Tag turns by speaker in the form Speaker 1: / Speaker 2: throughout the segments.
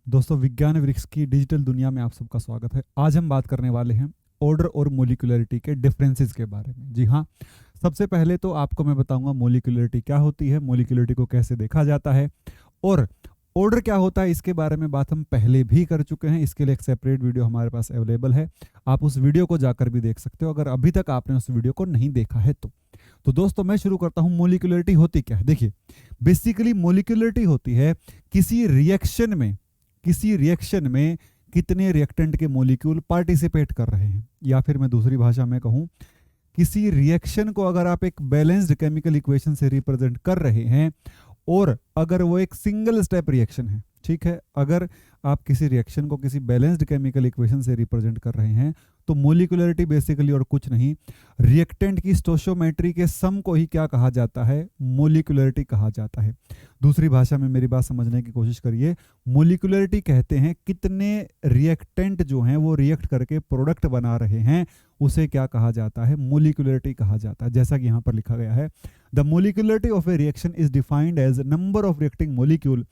Speaker 1: दोस्तों विज्ञान वृक्ष की डिजिटल दुनिया में आप सबका स्वागत है। आज हम बात करने वाले हैं ऑर्डर और मोलिकुलरिटी के डिफरेंसेस के बारे में। जी हाँ, सबसे पहले तो आपको मैं बताऊंगा मोलिकुलरिटी क्या होती है, मोलिकुलरिटी को कैसे देखा जाता है और ऑर्डर क्या होता है। इसके बारे में बात हम पहले भी कर चुके हैं। इसके लिए एक सेपरेट वीडियो हमारे पास अवेलेबल है, आप उस वीडियो को जाकर भी देख सकते हो अगर अभी तक आपने उस वीडियो को नहीं देखा है तो दोस्तों मैं शुरू करता हूं। मोलिकुलरिटी होती क्या है, देखिए बेसिकली मोलिकुलरिटी होती है किसी रिएक्शन में कितने रिएक्टेंट के मॉलिक्यूल पार्टिसिपेट कर रहे हैं, या फिर मैं दूसरी भाषा में कहूं, किसी रिएक्शन को अगर आप एक बैलेंस्ड केमिकल इक्वेशन से रिप्रेजेंट कर रहे हैं और अगर वो एक सिंगल स्टेप रिएक्शन है, ठीक है, अगर आप किसी रिएक्शन को किसी बैलेंस्ड केमिकल इक्वेशन से रिप्रेजेंट कर रहे हैं तो मोलिकुलरिटी बेसिकली और कुछ नहीं, रिएक्टेंट की स्टोइचियोमेट्री के सम को ही क्या कहा जाता है, मोलिकुलरिटी कहा जाता है। दूसरी भाषा में मेरी बात समझने की कोशिश करिए। मोलिकुलरिटी कहते हैं कितने रिएक्टेंट जो हैं वो रिएक्ट करके प्रोडक्ट बना रहे हैं, उसे क्या कहा जाता है, मोलिकुलरिटी कहा जाता है। जैसा कि यहाँ पर लिखा गया है, the molecularity of a reaction is defined as number of reacting molecule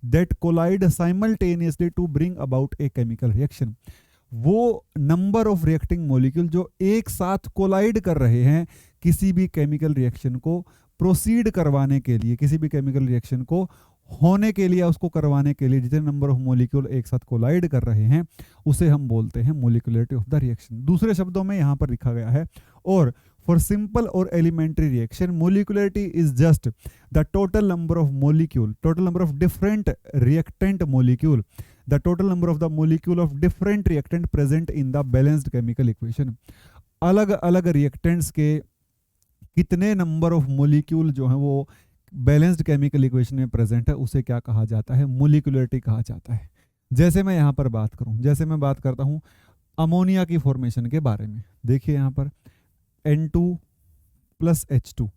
Speaker 1: that collide simultaneously to bring about a chemical reaction. वो नंबर ऑफ रिएक्टिंग मॉलिक्यूल जो एक साथ कोलाइड कर रहे हैं किसी भी केमिकल रिएक्शन को प्रोसीड करवाने के लिए, किसी भी केमिकल रिएक्शन को होने के लिए, उसको करवाने के लिए जितने नंबर ऑफ मॉलिक्यूल एक साथ कोलाइड कर रहे हैं उसे हम बोलते हैं मोलिकुलरिटी ऑफ द रिएक्शन। दूसरे शब्दों में यहां पर लिखा गया है, और फॉर सिंपल और elementary reaction molecularity is just the total number of molecule, total number of different reactant molecule, the total number of the molecule of different reactant present in the balanced chemical equation। अलग अलग reactants के कितने number of molecule जो हैं वो balanced chemical equation में present है उसे क्या कहा जाता है, मोलिकुलरिटी कहा जाता है। जैसे मैं यहाँ पर बात करूँ, जैसे मैं बात करता हूँ अमोनिया की फॉर्मेशन के बारे में, देखिए यहाँ पर N2 प्लस H2,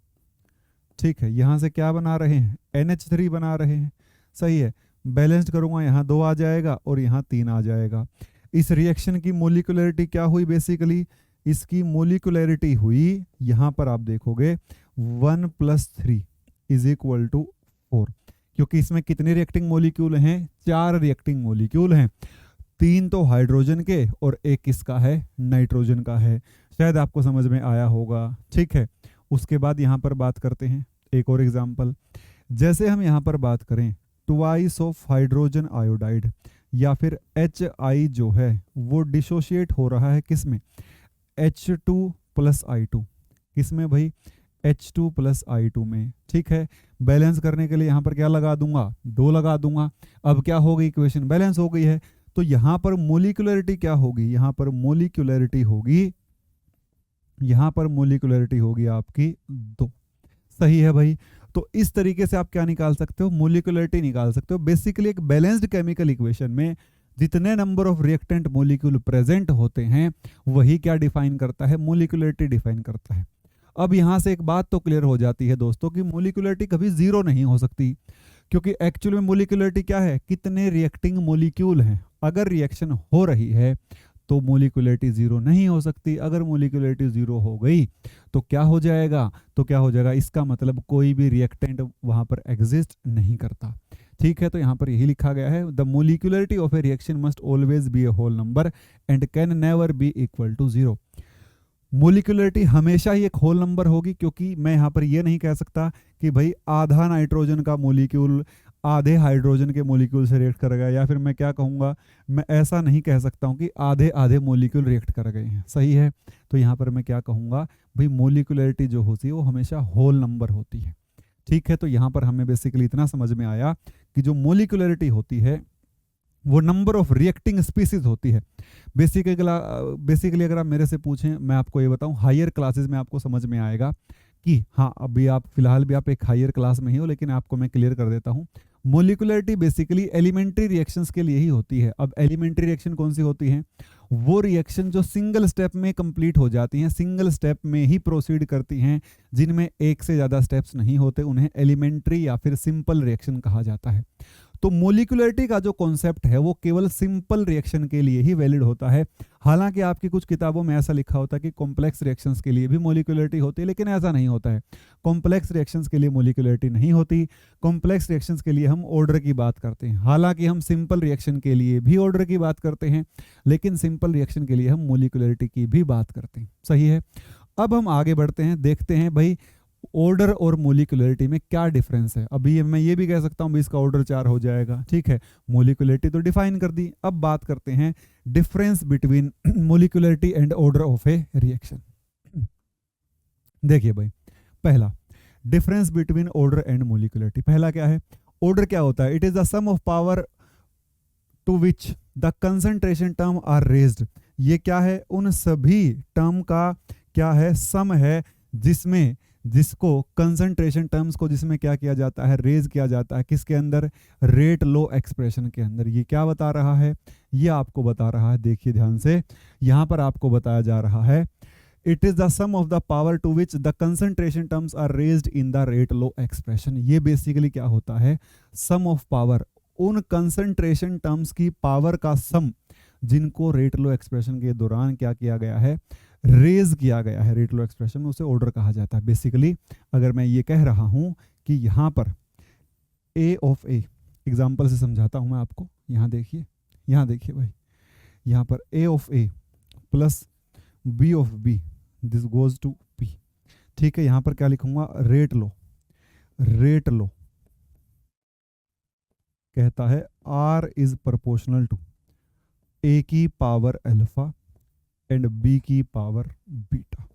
Speaker 1: ठीक है, यहाँ से क्या बना रहे हैं, NH3 बना रहे हैं, सही है। बैलेंस्ड करूंगा, यहाँ 2 आ जाएगा और यहाँ 3 आ जाएगा। इस रिएक्शन की मोलिकुलरिटी क्या हुई, बेसिकली इसकी मोलिकुलरिटी हुई, यहाँ पर आप देखोगे 1 + 3 = 4, क्योंकि इसमें कितने रिएक्टिंग मॉलिक्यूल हैं, 4 रिएक्टिंग मॉलिक्यूल हैं, 3 तो हाइड्रोजन के और 1 किसका है, नाइट्रोजन का है। शायद आपको समझ में आया होगा, ठीक है। उसके बाद यहाँ पर बात करते हैं एक और एग्जाम्पल। जैसे हम यहाँ पर बात करें ट्वाइस ऑफ हाइड्रोजन आयोडाइड, या फिर HI जो है वो डिसोशिएट हो रहा है किसमें, H2 + I2, किसमें भाई, H2 + I2 में, ठीक है। बैलेंस करने के लिए यहाँ पर क्या लगा दूंगा, 2 लगा दूंगा। अब क्या हो गई, इक्वेशन बैलेंस हो गई है। तो यहाँ पर मोलिकुलरिटी क्या होगी, यहाँ पर मोलिकुलरिटी होगी, यहाँ पर मोलिकुलरिटी होगी आपकी 2, सही है भाई। तो इस तरीके से आप क्या निकाल सकते हो, मोलिकुलरिटी निकाल सकते हो। बेसिकली एक बैलेंस्ड केमिकल इक्वेशन में जितने number of reactant molecule present होते हैं वही क्या डिफाइन करता है, मोलिकुलरिटी डिफाइन करता है। अब यहां से एक बात तो क्लियर हो जाती है दोस्तों कि मोलिकुलरिटी कभी जीरो नहीं हो सकती, क्योंकि एक्चुअल में मोलिकुलरिटी क्या है, कितने रिएक्टिंग मॉलिक्यूल हैं। अगर रिएक्शन हो रही है तो मोलिकुलरिटी जीरो नहीं हो सकती। अगर मोलिकुलरिटी जीरो हो गई तो क्या हो जाएगा, इसका मतलब कोई भी रिएक्टेंट वहां पर एग्जिस्ट नहीं करता, ठीक है। तो यहां पर यही लिखा गया है, the molecularity of a reaction must always be a whole number and can never be equal to 0। Molecularity हमेशा ही एक होल नंबर होगी, क्योंकि मैं यहाँ पर ये नहीं कह सकता कि भाई आधा नाइट्रोजन का मोलिक्यूल आधे हाइड्रोजन के मोलिक्यूल से रिएक्ट कर गया, या फिर मैं क्या कहूँगा, मैं ऐसा नहीं कह सकता हूँ कि आधे आधे मोलिक्यूल रिएक्ट कर गए हैं, सही है। तो यहाँ पर मैं क्या कहूँगा, भाई मोलिकुलरिटी जो होती है वो हमेशा होल नंबर होती है, ठीक है। तो यहाँ पर हमें बेसिकली इतना समझ में आया कि जो मोलिकुलरिटी होती है वो नंबर ऑफ रिएक्टिंग स्पीसीज होती है। बेसिकली अगर आप मेरे से पूछें, मैं आपको ये बताऊं, हायर क्लासेस में आपको समझ में आएगा कि हाँ, अभी आप फिलहाल भी आप एक हायर क्लास में ही हो, लेकिन आपको मैं क्लियर कर देता हूँ। मोलिकुलरिटी बेसिकली एलिमेंट्री रिएक्शंस के लिए ही होती है। अब एलिमेंट्री रिएक्शन कौन सी होती हैं, वो रिएक्शन जो सिंगल स्टेप में कंप्लीट हो जाती हैं, सिंगल स्टेप में ही प्रोसीड करती हैं, जिनमें एक से ज़्यादा स्टेप्स नहीं होते, उन्हें एलिमेंट्री या फिर सिंपल रिएक्शन कहा जाता है। तो मोलिकुलरिटी का जो कॉन्सेप्ट है वो केवल सिंपल रिएक्शन के लिए ही वैलिड होता है। हालांकि आपकी कुछ किताबों में ऐसा लिखा होता है कि कॉम्प्लेक्स रिएक्शंस के लिए भी मोलिकुलरिटी होती है, लेकिन ऐसा नहीं होता है। कॉम्प्लेक्स रिएक्शंस के लिए मोलिकुलरिटी नहीं होती। कॉम्प्लेक्स रिएक्शंस के लिए हम ऑर्डर की बात करते हैं। हालांकि हम सिंपल रिएक्शन के लिए भी ऑर्डर की बात करते हैं, लेकिन सिंपल रिएक्शन के लिए हम मोलिकुलरिटी की भी बात करते हैं। सही है। अब हम आगे बढ़ते हैं, देखते हैं भाई ऑर्डर और मोलिकुलरिटी में क्या डिफरेंस है। अभी मैं ये भी कह सकता हूँ इसका ऑर्डर 4 हो जाएगा, ठीक है। मोलिकुलरिटी तो डिफाइन कर दी। अब बात करते हैं difference between molecularity and order of a reaction. देखिए भाई, पहला difference between order and molecularity, पहला क्या है? ऑर्डर क्या होता है? It is the sum of power to which the concentration term are raised. ये क्या है? उन सभी टर्म का क्या है? सम है, जिसमें जिसको कंसंट्रेशन टर्म्स को जिसमें क्या किया जाता है? रेज किया जाता है। किसके अंदर? रेट लो एक्सप्रेशन के अंदर। ये क्या बता रहा है? ये आपको बता रहा है, देखिए ध्यान से, यहां पर आपको बताया जा रहा है it is the sum of the power to which the concentration terms are raised in the rate law expression. ये बेसिकली क्या होता है? सम ऑफ पावर, उन कंसंट्रेशन टर्म्स की पावर का सम जिनको रेट लो एक्सप्रेशन के दौरान क्या किया गया है? रेज किया गया है। रेट लो एक्सप्रेशन में उसे ऑर्डर कहा जाता है। बेसिकली अगर मैं ये कह रहा हूं कि यहां पर ए ऑफ ए, एग्जांपल से समझाता हूं मैं आपको। यहां देखिए भाई, यहां पर A of A plus B of B, this goes to P, ठीक है। यहां पर क्या लिखूंगा? रेट लो कहता है R इज प्रोपोर्शनल टू ए की पावर अल्फा एंड बी की पावर बीटा,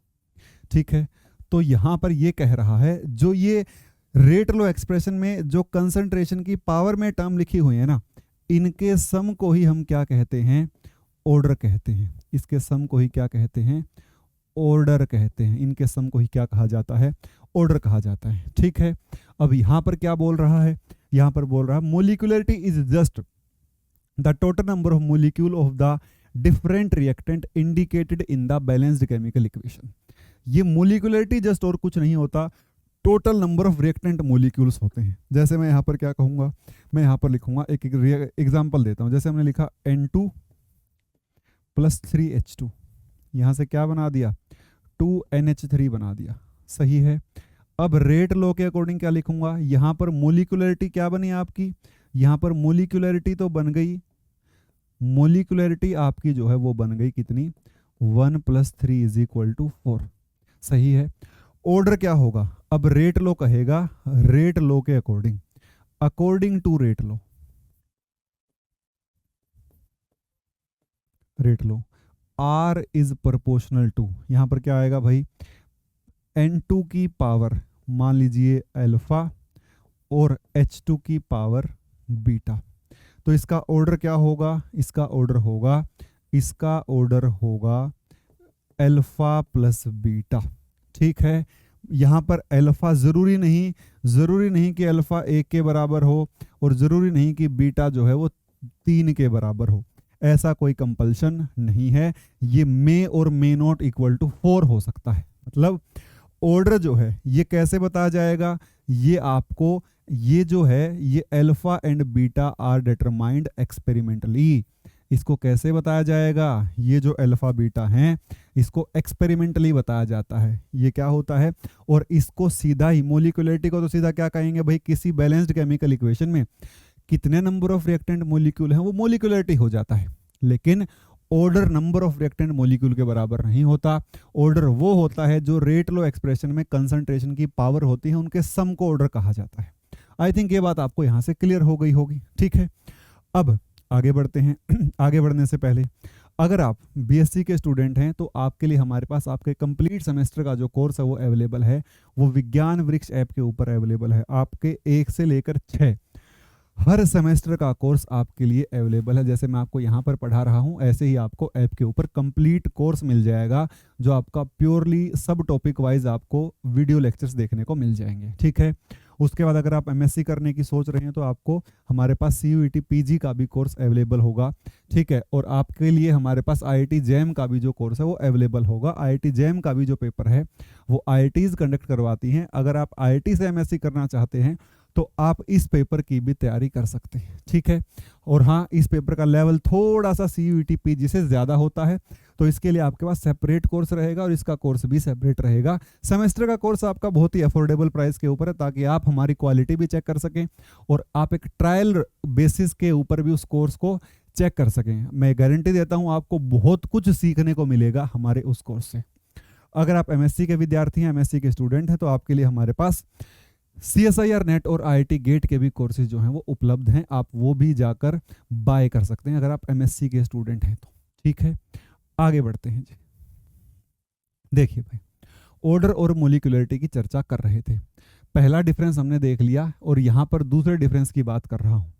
Speaker 1: ठीक है। तो यहां पर ये कह रहा है, जो ये रेट लो एक्सप्रेशन में जो कंसंट्रेशन की पावर में टर्म लिखी हुई है ना, इनके सम को ही हम क्या कहते हैं? ऑर्डर कहते हैं। इसके सम को ही क्या कहते हैं? ऑर्डर कहते हैं। इनके सम को ही क्या कहा जाता है? ऑर्डर कहा जाता है, ठीक है। अब यहां पर क्या बोल रहा है? यहां पर बोल रहा है molecularity is just the total number of molecule of the different reactant indicated in the balanced chemical equation. ये मोलिकुलरिटी जस्ट और कुछ नहीं होता, total number of reactant molecules होते हैं। जैसे मैं यहाँ पर क्या कहूँगा? मैं यहाँ पर लिखूंगा, एक एग्जांपल देता हूँ। जैसे हमने लिखा N2 प्लस 3H2, यहाँ से क्या बना दिया? 2NH3 बना दिया, सही है। अब रेट लो के अकॉर्डिंग क्या लिखूंगा? यहाँ पर मोलिकुलरिटी क्या बनी आपकी? यहाँ पर मोलिकुलरिटी तो बन गई, मोलिकुलरिटी आपकी जो है वो बन गई कितनी? 1 + 3 = 4, सही है। ऑर्डर क्या होगा? अब रेट लो कहेगा, रेट लो के according, according to rate law R is proportional to, यहां पर क्या आएगा भाई? N2 की पावर मान लीजिए अल्फा और H2 की पावर बीटा। तो इसका ऑर्डर क्या होगा? इसका ऑर्डर होगा अल्फा प्लस बीटा, ठीक है। यहाँ पर अल्फा जरूरी नहीं कि अल्फा 1 के बराबर हो, और जरूरी नहीं कि बीटा जो है वो 3 के बराबर हो। ऐसा कोई कंपल्शन नहीं है। ये मे और मे नॉट इक्वल टू 4 हो सकता है। मतलब ऑर्डर जो है ये कैसे बताया जाएगा? ये आपको, ये जो है ये alpha and beta are determined experimentally. इसको कैसे बताया जाएगा? ये जो अल्फा बीटा हैं इसको एक्सपेरिमेंटली बताया जाता है। ये क्या होता है? और इसको सीधा ही, मोलिकुलरिटी को तो सीधा क्या कहेंगे भाई? किसी बैलेंस्ड केमिकल इक्वेशन में कितने नंबर ऑफ रिएक्टेंट मोलिक्यूल हैं वो मोलिकुलरिटी हो जाता है। लेकिन order number of reactant molecule के बराबर नहीं होता। ऑर्डर वो होता है जो रेट लो एक्सप्रेशन में कंसंट्रेशन की पावर होती है, उनके सम को ऑर्डर कहा जाता है। आई थिंक ये बात आपको यहां से क्लियर हो गई होगी, ठीक है। अब आगे बढ़ते हैं। आगे बढ़ने से पहले, अगर आप बीएससी के स्टूडेंट हैं तो आपके लिए हमारे पास आपके कंप्लीट सेमेस्टर का जो कोर्स है वो अवेलेबल है। वो विज्ञान वृक्ष ऐप के ऊपर अवेलेबल है। आपके 1 से लेकर 6 हर सेमेस्टर का कोर्स आपके लिए अवेलेबल है। जैसे मैं आपको यहाँ पर पढ़ा रहा हूँ, ऐसे ही आपको ऐप के ऊपर कंप्लीट कोर्स मिल जाएगा, जो आपका प्योरली सब टॉपिक वाइज आपको वीडियो लेक्चर्स देखने को मिल जाएंगे, ठीक है। उसके बाद अगर आप एमएससी करने की सोच रहे हैं तो आपको हमारे पास CUET PG का भी कोर्स अवेलेबल होगा, ठीक है। और आपके लिए हमारे पास IIT JAM का भी जो कोर्स है वो अवेलेबल होगा। IIT JAM का भी जो पेपर है वो IITs कंडक्ट करवाती हैं। अगर आप IIT से एमएससी करना चाहते हैं तो आप इस पेपर की भी तैयारी कर सकते हैं, ठीक है। और हाँ, इस पेपर का लेवल थोड़ा सा CUET PG से ज़्यादा होता है, तो इसके लिए आपके पास सेपरेट कोर्स रहेगा और इसका कोर्स भी सेपरेट रहेगा। सेमेस्टर का कोर्स आपका बहुत ही अफोर्डेबल प्राइस के ऊपर है, ताकि आप हमारी क्वालिटी भी चेक कर सकें और आप एक ट्रायल बेसिस के ऊपर भी उस कोर्स को चेक कर सकें। मैं गारंटी देता हूँ आपको बहुत कुछ सीखने को मिलेगा हमारे उस कोर्स से। अगर आप MSc के विद्यार्थी हैं, MSc के स्टूडेंट हैं, तो आपके लिए हमारे पास CSIR नेट और IIT गेट के भी कोर्सेज जो हैं वो उपलब्ध हैं, आप वो भी जाकर बाय कर सकते हैं अगर आप MSc के स्टूडेंट हैं तो, ठीक है। आगे बढ़ते हैं जी। देखिए भाई, ऑर्डर और मोलिकुलरिटी की चर्चा कर रहे थे। पहला डिफरेंस हमने देख लिया और यहाँ पर दूसरे डिफरेंस की बात कर रहा हूँ।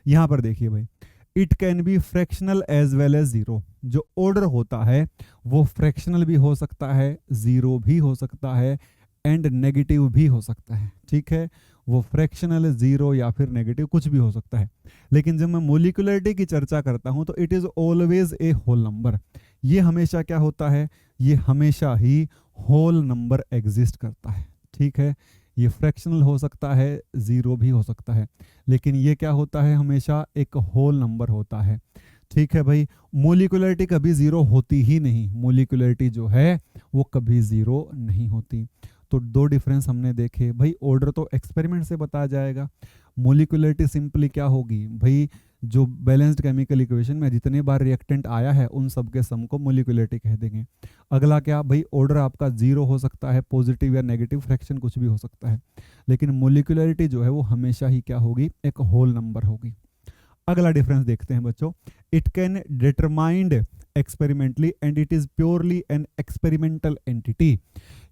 Speaker 1: यहाँ पर देखिए भाई, it can be fractional as well as zero. जो ऑर्डर होता है वो फ्रैक्शनल भी हो सकता है, जीरो भी हो सकता है एंड नेगेटिव भी हो सकता है, ठीक है। वो फ्रैक्शनल, जीरो या फिर नेगेटिव कुछ भी हो सकता है। लेकिन जब मैं मोलिकुलरिटी की चर्चा करता हूं तो it is always a whole number. ये हमेशा क्या होता है, ये हमेशा ही होल नंबर एग्जिस्ट करता है, ठीक है। ये फ्रैक्शनल हो सकता है, जीरो भी हो सकता है, लेकिन ये क्या होता है, हमेशा एक होल नंबर होता है, ठीक है भाई। मोलिकुलरिटी कभी जीरो होती ही नहीं, मोलिकुलरिटी जो है वो कभी जीरो नहीं होती। तो दो डिफरेंस हमने देखे भाई। ऑर्डर तो एक्सपेरिमेंट से बताया जाएगा, मोलिकुलरिटी सिंपली क्या होगी भाई, जो बैलेंस्ड केमिकल इक्वेशन में जितने बार रिएक्टेंट आया है उन सब के सम को मोलिकुलरिटी कह देंगे। अगला क्या भाई, ऑर्डर आपका जीरो हो सकता है, पॉजिटिव या नेगेटिव फ्रैक्शन कुछ भी हो सकता है, लेकिन मोलिकुलरिटी जो है वो हमेशा ही क्या होगी, एक होल नंबर होगी। अगला डिफरेंस देखते हैं बच्चों, it can determined experimentally and it is purely an experimental entity.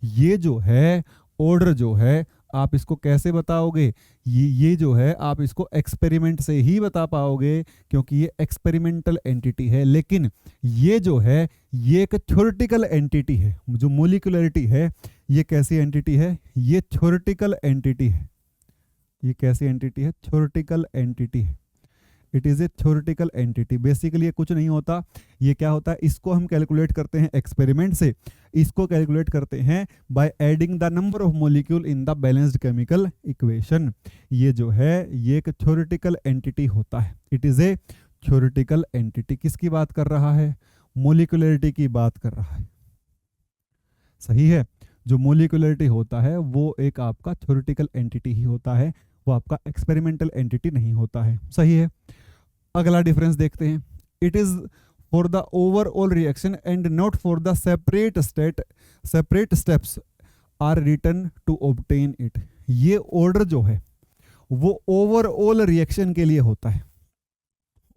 Speaker 1: ये जो है ऑर्डर जो है, आप इसको कैसे बताओगे, ये जो है आप इसको एक्सपेरिमेंट से ही बता पाओगे, क्योंकि ये एक्सपेरिमेंटल एंटिटी है। लेकिन ये जो है ये एक थ्योरेटिकल एंटिटी है। जो मोलिकुलरिटी है ये कैसी एंटिटी है, ये थ्योरेटिकल एंटिटी है। ये कैसी एंटिटी है, थ्योरेटिकल एंटिटी है। It is a theoretical entity. Basically ये कुछ नहीं होता, ये क्या होता है, इसको हम कैलकुलेट करते हैं एक्सपेरिमेंट से, इसको कैलकुलेट करते हैं by adding the number of molecule in the balanced chemical equation. ये जो है ये एक थ्योरेटिकल एंटिटी होता है। It is a theoretical entity. किसकी बात कर रहा है, मोलिकुलरिटी की बात कर रहा है, सही है। जो मोलिकुलरिटी होता है वो एक आपका थ्योरेटिकल एंटिटी ही होता है, वो आपका एक्सपेरिमेंटल एंटिटी नहीं होता है, सही है। अगला डिफरेंस देखते हैं, it is for the overall reaction and not for the separate steps are written to obtain it. ये ऑर्डर जो है वो ओवरऑल रिएक्शन के लिए होता है।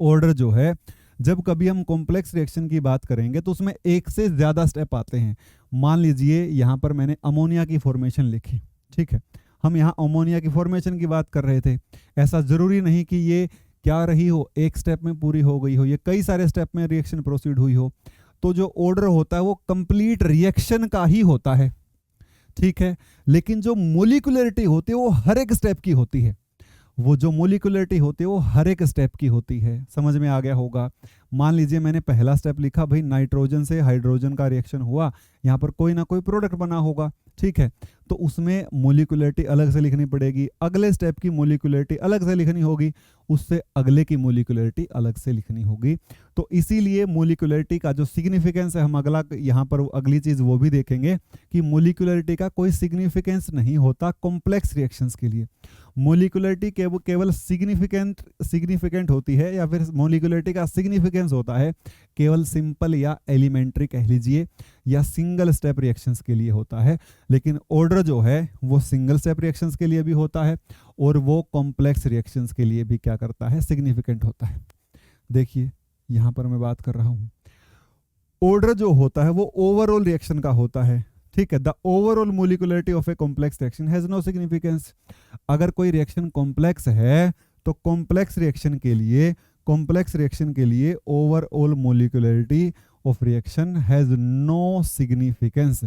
Speaker 1: ऑर्डर जो है, जब कभी हम कॉम्प्लेक्स रिएक्शन की बात करेंगे तो उसमें एक से ज्यादा स्टेप आते हैं। मान लीजिए यहां पर मैंने अमोनिया की फॉर्मेशन लिखी, ठीक है, हम यहाँ अमोनिया की फॉर्मेशन की बात कर रहे थे। ऐसा जरूरी नहीं कि ये क्या रही हो, एक स्टेप में पूरी हो गई हो, ये कई सारे स्टेप में रिएक्शन प्रोसीड हुई हो। तो जो ऑर्डर होता है वो कंप्लीट रिएक्शन का ही होता है, ठीक है। लेकिन जो मोलिकुलरिटी होती है वो हर एक स्टेप की होती है। वो जो मोलिकुलरिटी होती है वो हर एक स्टेप की होती है। समझ में आ गया होगा। मान लीजिए मैंने पहला स्टेप लिखा भाई, नाइट्रोजन से हाइड्रोजन का रिएक्शन हुआ, यहाँ पर कोई ना कोई प्रोडक्ट बना होगा, ठीक है, तो उसमें मोलिकुलरिटी अलग से लिखनी पड़ेगी। अगले स्टेप की मोलिकुलरिटी अलग से लिखनी होगी, उससे अगले की मोलिकुलरिटी अलग से लिखनी होगी। तो इसीलिए मोलिकुलरिटी का जो सिग्निफिकेंस है, हम अगला यहाँ पर अगली चीज वो भी देखेंगे कि मोलिकुलरिटी का कोई सिग्निफिकेंस नहीं होता कॉम्प्लेक्स रिएक्शंस के लिए। मोलिकुलरिटी केवल सिग्निफिकेंट होती है, या फिर मोलिकुलरिटी का सिग्निफिकेंस होता है केवल सिंपल या एलिमेंट्री कह लीजिए, या सिंगल स्टेप रिएक्शंस के लिए होता है। लेकिन ऑर्डर जो है वो सिंगल स्टेप रिएक्शंस के लिए भी होता है और वो कॉम्प्लेक्स रिएक्शंस के लिए भी क्या करता है, सिग्निफिकेंट होता है। देखिए यहां पर मैं बात कर रहा हूं, ऑर्डर जो होता है वो ओवरऑल रिएक्शन का होता है, ठीक है। The overall molecularity of a complex reaction has no significance. अगर कोई रिएक्शन कॉम्प्लेक्स है तो कॉम्प्लेक्स रिएक्शन के लिए overall molecularity of reaction has no significance.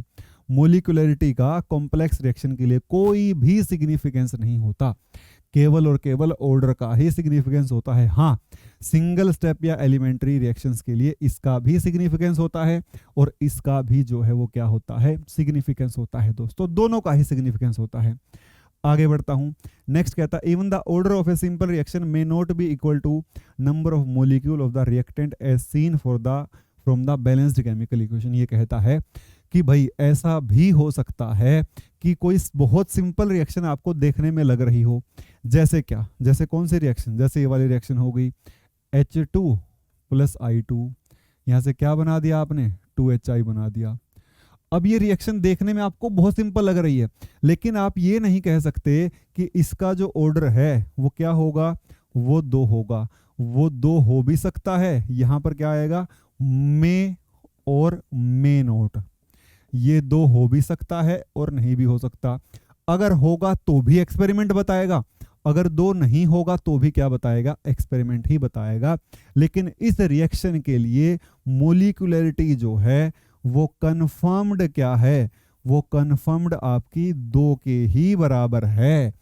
Speaker 1: Molecularity का कॉम्प्लेक्स रिएक्शन के लिए कोई भी सिग्निफिकेंस नहीं होता, केवल और केवल ऑर्डर का ही सिग्निफिकेंस होता है। हाँ, सिंगल स्टेप या एलिमेंट्री रिएक्शंस के लिए इसका भी सिग्निफिकेंस होता है और इसका भी जो है वो क्या होता है, सिग्निफिकेंस होता है। दोस्तों दोनों का ही सिग्निफिकेंस होता है। आगे बढ़ता हूं। नेक्स्ट कहता है even the order of a simple reaction may not be equal to number of molecule of the reactant as seen from the balanced chemical equation. ये कहता है कि भाई ऐसा भी हो सकता है कि कोई बहुत सिंपल रिएक्शन आपको देखने में लग रही हो, जैसे क्या, जैसे कौन सी रिएक्शन, जैसे ये वाली रिएक्शन हो गई H2 प्लस I2, यहाँ से क्या बना दिया आपने 2HI बना दिया। अब ये रिएक्शन देखने में आपको बहुत सिंपल लग रही है, लेकिन आप ये नहीं कह सकते कि इसका जो ऑर्डर है वो क्या होगा, वो 2 होगा। वो 2 हो भी सकता है, यहाँ पर क्या आएगा मे और मे नोट, ये 2 हो भी सकता है और नहीं भी हो सकता। अगर होगा तो भी एक्सपेरिमेंट बताएगा, अगर 2 नहीं होगा तो भी क्या बताएगा, एक्सपेरिमेंट ही बताएगा। लेकिन इस रिएक्शन के लिए मोलिकुलरिटी जो है वो कंफर्म्ड क्या है, वो कंफर्म्ड आपकी 2 के ही बराबर है।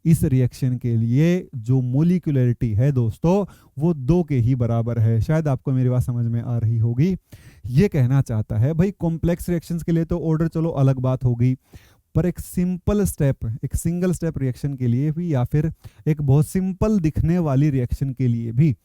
Speaker 1: इस रिएक्शन के लिए जो मोलिकुलरिटी है दोस्तों वो 2 के ही बराबर है। शायद आपको मेरी बात समझ में आ रही होगी। ये कहना चाहता है भाई कॉम्प्लेक्स रिएक्शंस के लिए तो ऑर्डर चलो अलग बात होगी, पर एक सिंपल स्टेप, एक सिंगल स्टेप रिएक्शन के लिए भी, या फिर एक बहुत सिंपल दिखने वाली रिएक्शन के लिए भी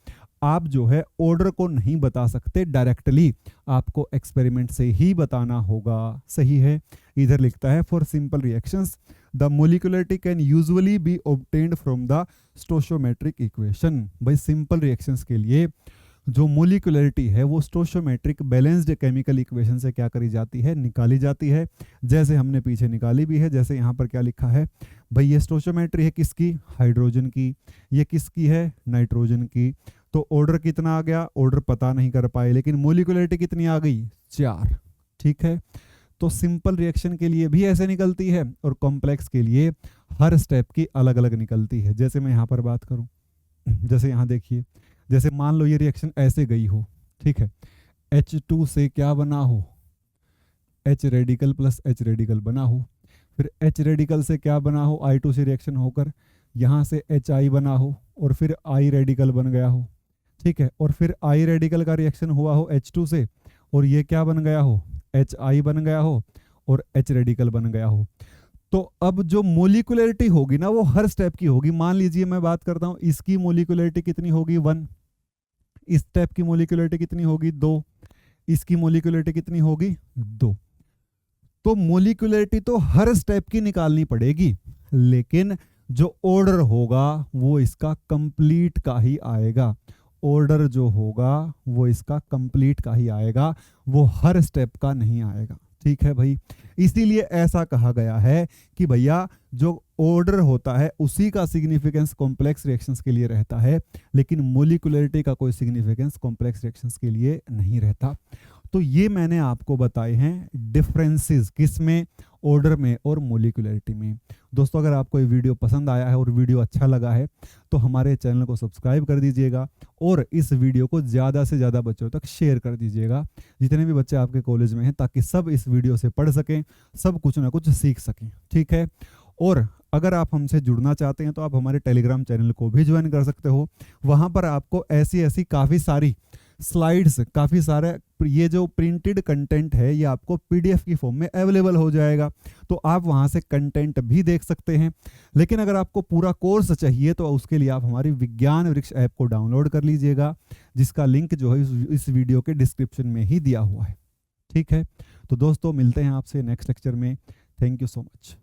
Speaker 1: आप जो है ऑर्डर को नहीं बता सकते डायरेक्टली, आपको एक्सपेरिमेंट से ही बताना होगा। सही है। इधर लिखता है for simple reactions the molecularity can usually be obtained from the stoichiometric equation. भाई सिंपल रिएक्शंस के लिए जो मोलिकुलरिटी है वो स्टोइचोमेट्रिक बैलेंस्ड केमिकल इक्वेशन से क्या करी जाती है, निकाली जाती है। जैसे हमने पीछे निकाली भी है, जैसे यहाँ पर क्या लिखा है भाई, ये स्टोइचोमेट्री है किसकी, हाइड्रोजन की, ये किसकी है, नाइट्रोजन की। तो ऑर्डर कितना आ गया, ऑर्डर पता नहीं कर पाए, लेकिन मोलिकुलरिटी कितनी आ गई, 4। ठीक है। तो सिंपल रिएक्शन के लिए भी ऐसे निकलती है और कॉम्प्लेक्स के लिए हर स्टेप की अलग अलग निकलती है। जैसे मैं यहाँ पर बात करूँ, जैसे यहाँ देखिए, जैसे मान लो ये रिएक्शन ऐसे गई हो, ठीक है, H2 से क्या बना हो, H radical plus H radical बना हो, फिर H रेडिकल से क्या बना हो, I2 से रिएक्शन होकर यहाँ से HI बना हो, और फिर I रेडिकल बन गया हो। ठीक है। और फिर I रेडिकल का रिएक्शन हुआ हो H2 से, और ये क्या बन गया हो, HI बन गया हो, और H रेडिकल बन गया हो। तो अब जो मोलिकुलरिटी होगी ना वो हर स्टेप की होगी। मान लीजिए मैं बात करता हूँ, इसकी मोलिकुलरिटी कितनी होगी, 1, इस स्टेप की मोलिकुलरिटी कितनी होगी, 2, इसकी मोलिकुलरिटी कितनी होगी, 2। तो मोलिकुलरिटी तो हर स्टेप की निकालनी पड़ेगी, लेकिन जो ऑर्डर होगा वो इसका कंप्लीट का ही आएगा। ऑर्डर जो होगा वो इसका कंप्लीट का ही आएगा, वो हर स्टेप का नहीं आएगा। ठीक है भाई। इसीलिए ऐसा कहा गया है कि भैया जो ऑर्डर होता है उसी का सिग्निफिकेंस कॉम्प्लेक्स रिएक्शंस के लिए रहता है, लेकिन मोलिकुलरिटी का कोई सिग्निफिकेंस कॉम्प्लेक्स रिएक्शंस के लिए नहीं रहता। तो ये मैंने आपको बताए हैं डिफरेंसेस, किसमें, ऑर्डर में और मोलिकुलरिटी में। दोस्तों अगर आपको ये वीडियो पसंद आया है और वीडियो अच्छा लगा है तो हमारे चैनल को सब्सक्राइब कर दीजिएगा और इस वीडियो को ज़्यादा से ज़्यादा बच्चों तक शेयर कर दीजिएगा, जितने भी बच्चे आपके कॉलेज में हैं, ताकि सब इस वीडियो से पढ़ सकें, सब कुछ ना कुछ सीख सकें। ठीक है। और अगर आप हमसे जुड़ना चाहते हैं तो आप हमारे टेलीग्राम चैनल को भी ज्वाइन कर सकते हो। वहाँ पर आपको ऐसी ऐसी काफ़ी सारी स्लाइड्स, काफ़ी सारे ये जो प्रिंटेड कंटेंट है ये आपको PDF की फॉर्म में अवेलेबल हो जाएगा, तो आप वहाँ से कंटेंट भी देख सकते हैं। लेकिन अगर आपको पूरा कोर्स चाहिए तो उसके लिए आप हमारी विज्ञान वृक्ष ऐप को डाउनलोड कर लीजिएगा, जिसका लिंक जो है इस वीडियो के डिस्क्रिप्शन में ही दिया हुआ है। ठीक है। तो दोस्तों मिलते हैं आपसे नेक्स्ट लेक्चर में। Thank you so much.